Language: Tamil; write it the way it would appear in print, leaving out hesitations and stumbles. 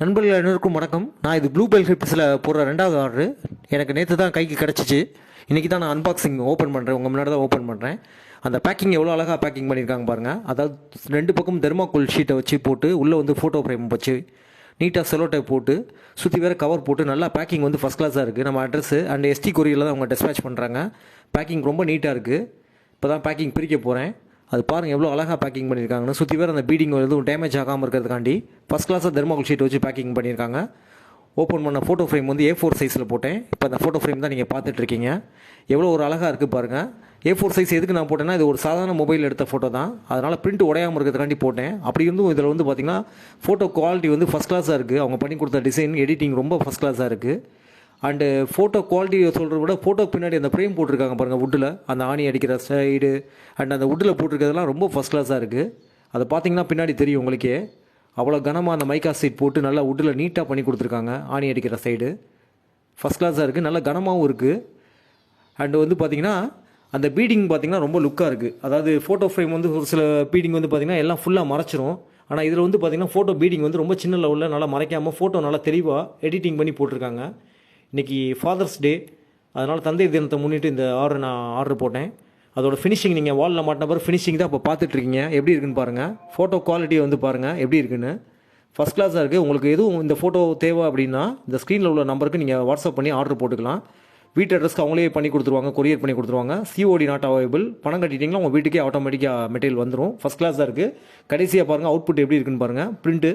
நண்பர்கள் அனைவருக்கும் வணக்கம். நான் இது ப்ளூ பெல் ஹிப்ஸில் போடுற ரெண்டாவது ஆர்டரு. எனக்கு நேற்று தான் கைக்கு கிடச்சிச்சு. இன்றைக்கி தான் நான் அன்பாக்சிங் ஓப்பன் பண்ணுறேன். உங்கள் முன்னாடி தான் ஓப்பன் பண்ணுறேன். அந்த பேக்கிங் எவ்வளோ அழகாக பேக்கிங் பண்ணியிருக்காங்க பாருங்கள். அதாவது ரெண்டு பக்கம் தெர்மாக்கோல் ஷீட்டை வச்சு போட்டு உள்ளே வந்து ஃபோட்டோ ஃப்ரேம் வச்சு நீட்டாக செலோ டைப் போட்டு சுற்றி வேறு கவர் போட்டு நல்லா பேக்கிங் வந்து ஃபஸ்ட் கிளாஸாக இருக்குது. நம்ம அட்ரஸ் அண்ட் எஸ்டி கொரியரில் தான் அவங்க டிஸ்பேச் பண்ணுறாங்க. பேக்கிங் ரொம்ப நீட்டாக இருக்குது. இப்போ தான் பேக்கிங் பிரிக்க போகிறேன். அது பாருங்கள் எவ்வளோ அழகாக பேக்கிங் பண்ணியிருக்காங்கன்னு. சுற்றி வேறு அந்த பீடிங் எதுவும் டேமேஜ் ஆகாமல் இருக்கிறதுக்காண்டி ஃபஸ்ட் கிளாஸாக தெர்மாக்கோல் ஷீட் வச்சு பேக்கிங் பண்ணியிருக்காங்க. ஓப்பன் பண்ண ஃபோட்டோ ஃப்ரேம் வந்து A4 சைஸில் போட்டேன். இப்போ அந்த ஃபோட்டோ ஃப்ரேம் தான் நீங்கள் பார்த்துட்ருக்கீங்க. எவ்வளோ ஒரு அழகாக இருக்குது பாருங்கள். A4 சைஸ் எதுக்கு நான் போட்டேன்னா, இது ஒரு சாதாரண மொபைல் எடுத்த ஃபோட்டோ தான். அதனால் பிரிண்ட் உடையாமல் இருக்கிறதுக்காண்டி போட்டேன். அப்படி இருந்தும் இதில் வந்து பார்த்திங்கன்னா ஃபோட்டோ குவாலிட்டி வந்து ஃபஸ்ட் கிளாஸாக இருக்குது. அவங்க பண்ணி கொடுத்த டிசைன் எடிட்டிங் ரொம்ப ஃபஸ்ட் கிளாஸாக இருக்குது. அண்டு ஃபோட்டோ குவாலிட்டி சொல்கிறத விட ஃபோட்டோ பின்னாடி அந்த ஃப்ரேம் போட்டிருக்காங்க பாருங்கள், வுட்டில் அந்த ஆணி அடிக்கிற சைடு அண்ட் அந்த வுட்டில் போட்டிருக்கிறதுலாம் ரொம்ப ஃபஸ்ட் கிளாஸாக இருக்குது. அதை பார்த்தீங்கன்னா பின்னாடி தெரியும் உங்களுக்கே. அவ்வளோ கனமாக அந்த மைக்கா சீட் போட்டு நல்லா வுட்டில் நீட்டாக பண்ணி கொடுத்துருக்காங்க. ஆணி அடிக்கிற சைடு ஃபஸ்ட் கிளாஸாக இருக்குது. நல்லா கனமாகவும் இருக்குது. அண்டு வந்து பார்த்திங்கன்னா அந்த பீடிங் பார்த்திங்கன்னா ரொம்ப லுக்காக இருக்குது. அதாவது ஃபோட்டோ ஃப்ரேம் வந்து ஒரு சில பீடிங் வந்து பார்த்திங்கன்னா எல்லாம் ஃபுல்லாக மறைச்சிரும். ஆனால் இதில் வந்து பார்த்திங்கன்னா ஃபோட்டோ பீடிங் வந்து ரொம்ப சின்ன லெவலில் நல்லா மறைக்காமல் ஃபோட்டோ நல்லா தெளிவாக எடிட்டிங் பண்ணி போட்டிருக்காங்க. இன்றைக்கி ஃபாதர்ஸ் டே, அதனால் தந்தை தினத்தை முன்னிட்டு இந்த நான் ஆர்டர் போட்டேன். அதோட ஃபினிஷிங் நீங்கள் வாலில் மாட்டின பிறகு ஃபினிஷிங் தான் இப்போ பார்த்துட்ருக்கீங்க. எப்படி இருக்குன்னு பாருங்கள். ஃபோட்டோ குவாலிட்டி வந்து பாருங்கள் எப்படி இருக்குன்னு. ஃபஸ்ட் கிளாஸாக இருக்குது. உங்களுக்கு எதுவும் இந்த ஃபோட்டோ தேவை அப்படின்னா இந்த ஸ்க்ரீனில் உள்ள நம்பருக்கு நீங்கள் வாட்ஸ்அப் பண்ணி ஆர்டர் போட்டுக்கலாம். வீட்டு அட்ரஸ்க்கு அவங்களே பண்ணி கொடுத்துருவாங்க, கொரியர் பண்ணி கொடுத்துருவாங்க. COD not available. பணம் கட்டிட்டிங்கன்னா உங்கள் வீட்டுக்கே ஆட்டோமேட்டிக்காக மெட்டீரியல் வந்துடும். ஃபஸ்ட் கிளாஸாக இருக்குது. கடைசியாக பாருங்கள் அவுட்புட் எப்படி இருக்குன்னு பாருங்கள். பிரிண்ட்டு